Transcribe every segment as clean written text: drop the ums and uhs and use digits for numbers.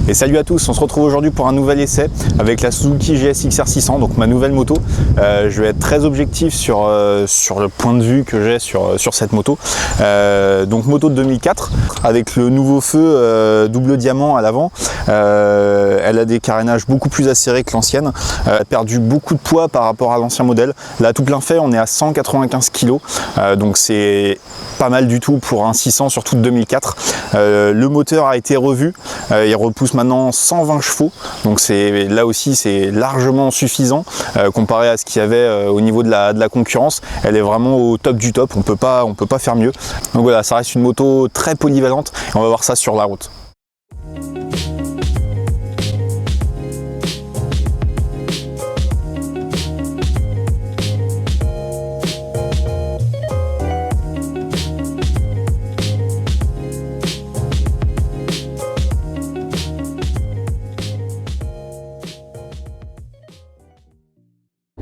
Et salut à tous, on se retrouve aujourd'hui pour un nouvel essai avec la Suzuki GS XR600, donc ma nouvelle moto. Je vais être très objectif sur le point de vue que j'ai sur cette moto. Donc moto de 2004 avec le nouveau feu double diamant à l'avant. Elle a des carénages beaucoup plus acérés que l'ancienne. Elle a perdu beaucoup de poids par rapport à l'ancien modèle. Là tout plein fait, on est à 195 kg, donc c'est pas mal du tout pour un 600, surtout de 2004. Le moteur a été revu, il repousse maintenant 120 chevaux, donc là aussi c'est largement suffisant comparé à ce qu'il y avait au niveau de la concurrence. Elle est vraiment au top du top, on peut pas faire mieux. Donc voilà, ça reste une moto très polyvalente et on va voir ça sur la route.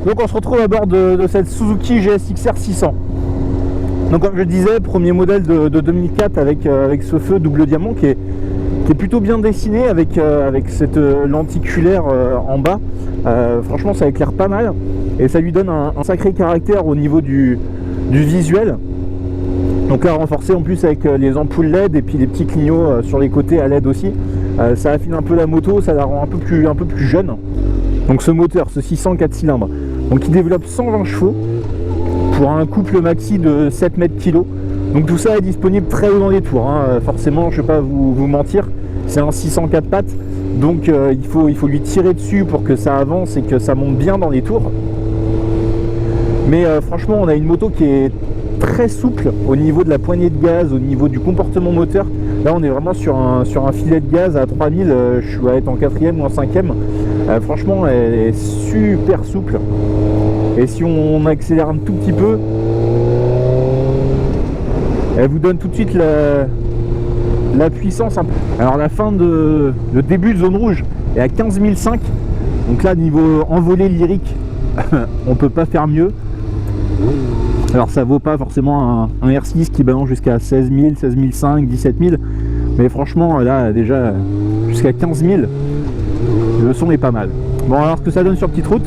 Donc on se retrouve à bord de cette Suzuki GS XR600. Donc comme je le disais, premier modèle de 2004 avec ce feu double diamant qui est plutôt bien dessiné avec cette lenticulaire en bas. Franchement ça éclaire pas mal et ça lui donne un sacré caractère au niveau du visuel. Donc là renforcé en plus avec les ampoules LED et puis les petits clignots sur les côtés à LED aussi. Ça affine un peu la moto, ça la rend un peu plus jeune. Donc ce moteur, ce 600 4 cylindres, donc il développe 120 chevaux pour un couple maxi de 7 mètres kg. Donc tout ça est disponible très haut dans les tours, hein. Forcément je ne vais pas vous mentir, c'est un 604 pattes, donc il faut lui tirer dessus pour que ça avance et que ça monte bien dans les tours. Mais franchement on a une moto qui est très souple au niveau de la poignée de gaz, au niveau du comportement moteur. Là on est vraiment sur un filet de gaz à 3000, je vais être en 4e ou en 5e. Franchement elle est super souple. Et si on accélère un tout petit peu, elle vous donne tout de suite la puissance. Alors le début de zone rouge est à 15005. Donc là niveau envolée lyrique, on peut pas faire mieux. Alors ça vaut pas forcément un R6 qui balance jusqu'à 16 000, 16 500, 17 000. Mais franchement là déjà jusqu'à 15 000, le son est pas mal. Bon alors ce que ça donne sur petite route.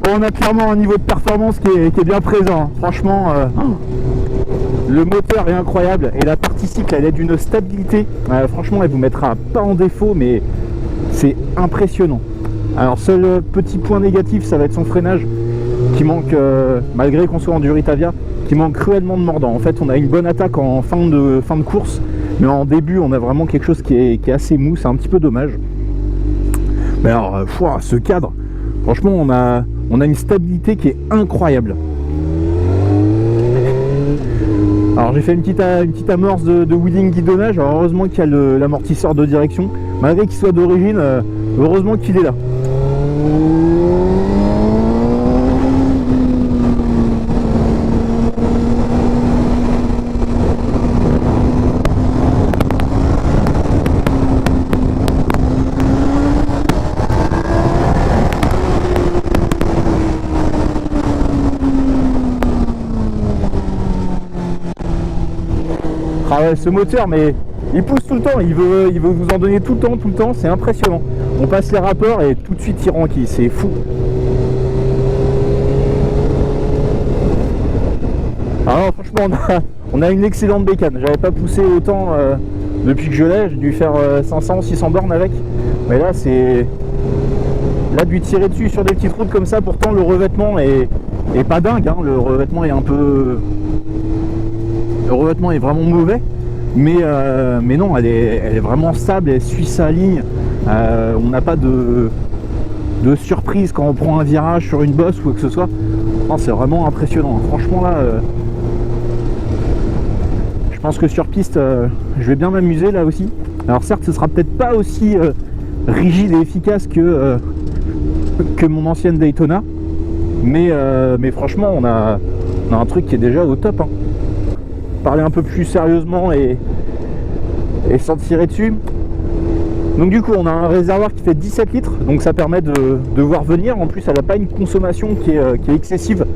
On a clairement un niveau de performance qui est bien présent. Franchement, le moteur est incroyable et la partie cycle elle est d'une stabilité. Franchement, elle vous mettra pas en défaut, mais c'est impressionnant. Alors seul petit point négatif, ça va être son freinage qui manque, malgré qu'on soit en Duritavia, qui manque cruellement de mordant. En fait, on a une bonne attaque en fin de course, mais en début, on a vraiment quelque chose qui est assez mou. C'est un petit peu dommage. Mais alors, ce cadre, franchement, on a une stabilité qui est incroyable. Alors j'ai fait une petite amorce de wheeling guidonnage. Alors, heureusement qu'il y a l'amortisseur de direction, malgré qu'il soit d'origine, heureusement qu'il est là. Ah ouais, ce moteur, mais il pousse tout le temps, il veut vous en donner tout le temps, c'est impressionnant. On passe les rapports et tout de suite il renquille, c'est fou. Alors franchement, on a une excellente bécane. J'avais pas poussé autant depuis que je l'ai, j'ai dû faire 500-600 bornes avec. Mais là, c'est... Là, de lui tirer dessus sur des petites routes comme ça, pourtant le revêtement est pas dingue, hein. Le revêtement est un peu... Le revêtement est vraiment mauvais, mais non, elle est vraiment stable, elle suit sa ligne. On n'a pas de surprise quand on prend un virage sur une bosse ou quoi que ce soit. C'est vraiment impressionnant. Franchement là, je pense que sur piste, je vais bien m'amuser là aussi. Alors certes, ce sera peut-être pas aussi rigide et efficace que mon ancienne Daytona, mais franchement, on a un truc qui est déjà au top, hein. Parler un peu plus sérieusement et sans tirer dessus. Donc du coup, on a un réservoir qui fait 17 litres, donc ça permet de voir venir. En plus, elle n'a pas une consommation qui est excessive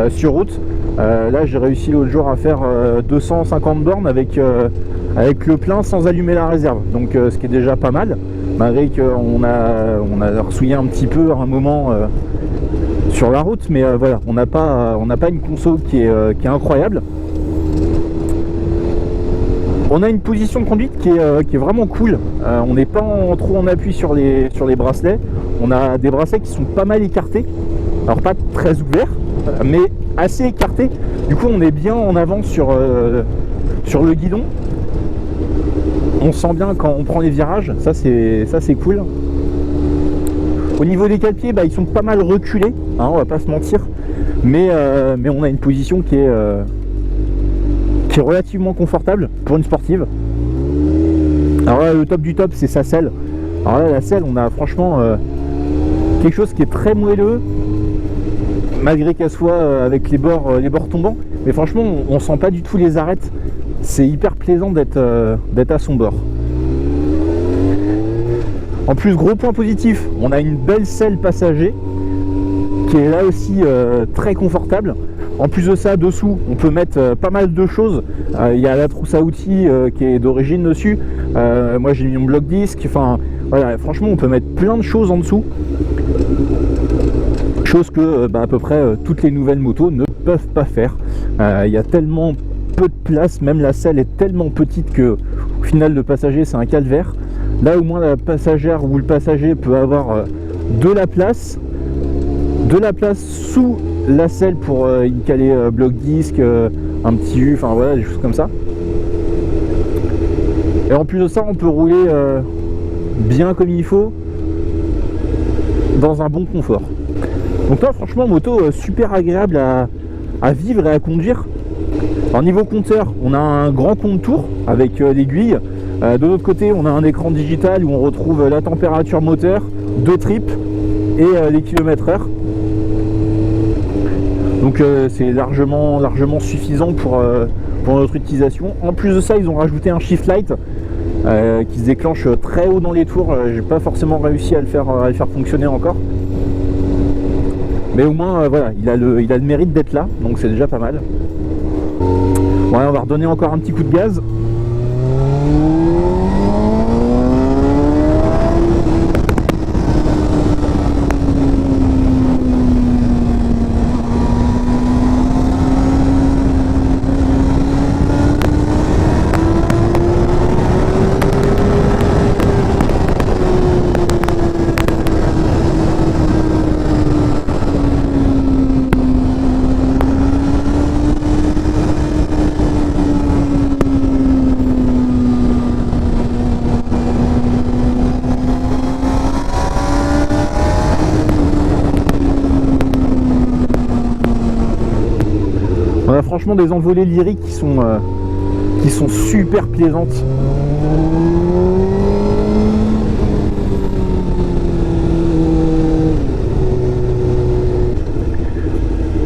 sur route. Là, j'ai réussi l'autre jour à faire 250 bornes avec le plein sans allumer la réserve, donc ce qui est déjà pas mal, malgré qu'on a ressouillé un petit peu à un moment sur la route, mais voilà, on n'a pas une conso qui est incroyable. On a une position de conduite qui est vraiment cool. On n'est pas trop en appui sur les bracelets. On a des bracelets qui sont pas mal écartés. Alors pas très ouverts, mais assez écartés. Du coup, on est bien en avant sur le guidon. On sent bien quand on prend les virages. Ça c'est cool. Au niveau des cale-pieds, ils sont pas mal reculés, hein, on va pas se mentir. Mais on a une position qui est relativement confortable pour une sportive. Alors là, le top du top, c'est sa selle. Alors là, la selle, on a franchement quelque chose qui est très moelleux, malgré qu'elle soit avec les bords tombants. Mais franchement, on sent pas du tout les arêtes. C'est hyper plaisant d'être à son bord. En plus, gros point positif, on a une belle selle passager qui est là aussi très confortable. En plus de ça, dessous, on peut mettre pas mal de choses. Il y a la trousse à outils qui est d'origine dessus. Moi, j'ai mis mon bloc disque. Enfin, voilà, franchement, on peut mettre plein de choses en dessous. Chose que à peu près toutes les nouvelles motos ne peuvent pas faire. Il y a tellement peu de place, même la selle est tellement petite que au final, le passager, c'est un calvaire. Là, au moins, la passagère ou le passager peut avoir de la place sous la selle pour y caler bloc disque, un petit U, enfin voilà, des choses comme ça. Et en plus de ça, on peut rouler bien comme il faut, dans un bon confort. Donc là, franchement, moto super agréable à vivre et à conduire. Alors niveau compteur, on a un grand compte tour avec l'aiguille. De l'autre côté, on a un écran digital où on retrouve la température moteur, 2 tripes et les kilomètres/heure. Donc c'est largement suffisant pour notre utilisation. En plus de ça, ils ont rajouté un shift light qui se déclenche très haut dans les tours. J'ai pas forcément réussi à le faire fonctionner encore. Mais au moins voilà, il a le mérite d'être là, donc c'est déjà pas mal. Bon, on va redonner encore un petit coup de gaz. franchement des envolées lyriques qui sont super plaisantes.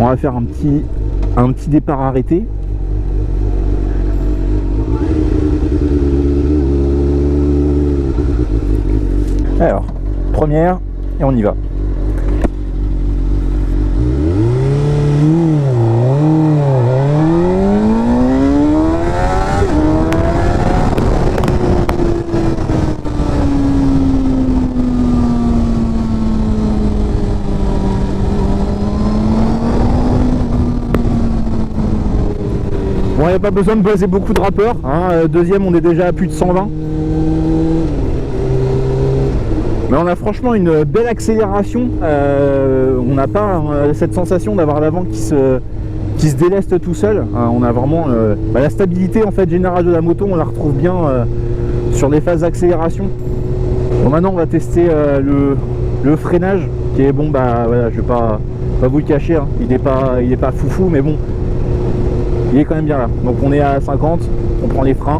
On va faire un petit départ arrêté. Alors, première, et on y va. Bon, il n'y a pas besoin de poser beaucoup de rappeurs, hein. Deuxième, on est déjà à plus de 120. Mais on a franchement une belle accélération. On n'a pas cette sensation d'avoir l'avant qui se déleste tout seul. On a vraiment la stabilité en fait générale de la moto, on la retrouve bien sur les phases d'accélération. Bon, maintenant, on va tester le freinage, qui est bon. Bah voilà, je vais pas vous le cacher, hein. Il est pas foufou, mais bon. Il est quand même bien là. Donc on est à 50, on prend les freins.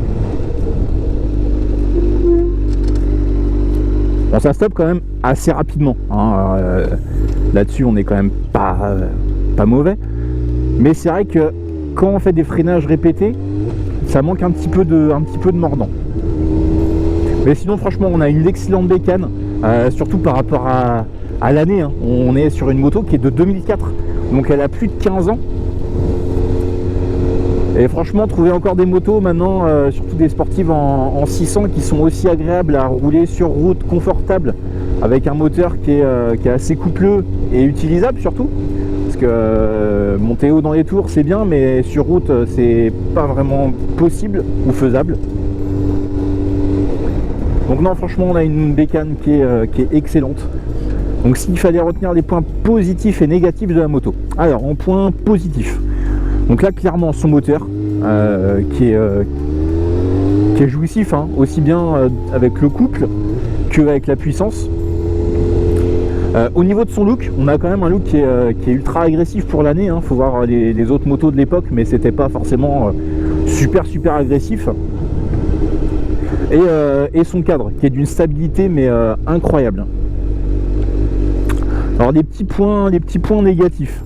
Bon, ça stoppe quand même assez rapidement, hein. Là-dessus on est quand même pas mauvais. Mais c'est vrai que quand on fait des freinages répétés, ça manque un petit peu de mordant. Mais sinon franchement on a une excellente bécane, surtout par rapport à l'année, hein. On est sur une moto qui est de 2004, donc elle a plus de 15 ans. Et franchement, trouver encore des motos maintenant, surtout des sportives en 600 qui sont aussi agréables à rouler sur route, confortable, avec un moteur qui est assez coupleux et utilisable surtout. Parce que monter haut dans les tours c'est bien, mais sur route c'est pas vraiment possible ou faisable. Donc non, franchement on a une bécane qui est excellente. Donc s'il fallait retenir les points positifs et négatifs de la moto. Alors en point positif. Donc là clairement son moteur qui est jouissif, hein, aussi bien avec le couple qu'avec la puissance. Au niveau de son look, on a quand même un look qui est ultra agressif pour l'année, hein. Faut voir les autres motos de l'époque, mais c'était pas forcément super agressif. Et son cadre qui est d'une stabilité mais incroyable. Alors des petits points négatifs.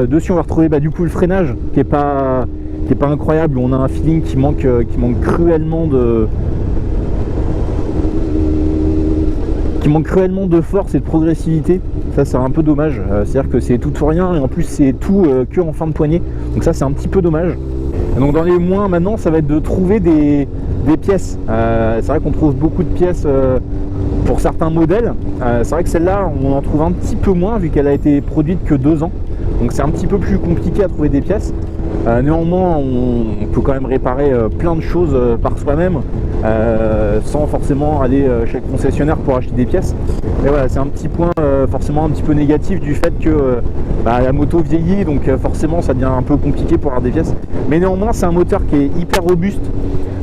Dessus on va retrouver du coup le freinage qui est pas incroyable. On a un feeling qui manque cruellement de force et de progressivité. Ça c'est un peu dommage. C'est-à-dire que c'est tout ou rien, et en plus c'est tout que en fin de poignée. Donc ça c'est un petit peu dommage. Et donc dans les moins maintenant, ça va être de trouver des pièces. C'est vrai qu'on trouve beaucoup de pièces pour certains modèles. C'est vrai que celle-là on en trouve un petit peu moins vu qu'elle a été produite que 2 ans. Donc c'est un petit peu plus compliqué à trouver des pièces. Néanmoins on peut quand même réparer plein de choses par soi-même, sans forcément aller chez le concessionnaire pour acheter des pièces. Mais voilà, c'est un petit point forcément un petit peu négatif du fait que la moto vieillit, donc forcément ça devient un peu compliqué pour avoir des pièces. Mais néanmoins c'est un moteur qui est hyper robuste,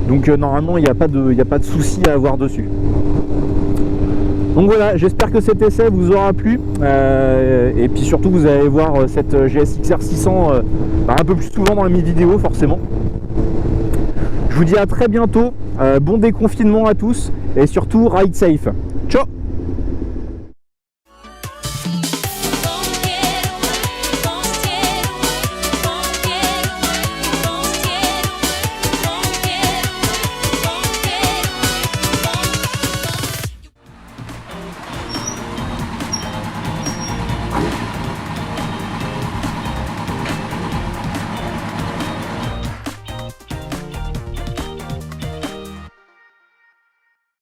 donc normalement il n'y a pas de souci à avoir dessus. Donc voilà, j'espère que cet essai vous aura plu, et puis surtout vous allez voir cette GSX-R 600 un peu plus souvent dans mes vidéos forcément. Je vous dis à très bientôt, bon déconfinement à tous et surtout ride safe. Ciao.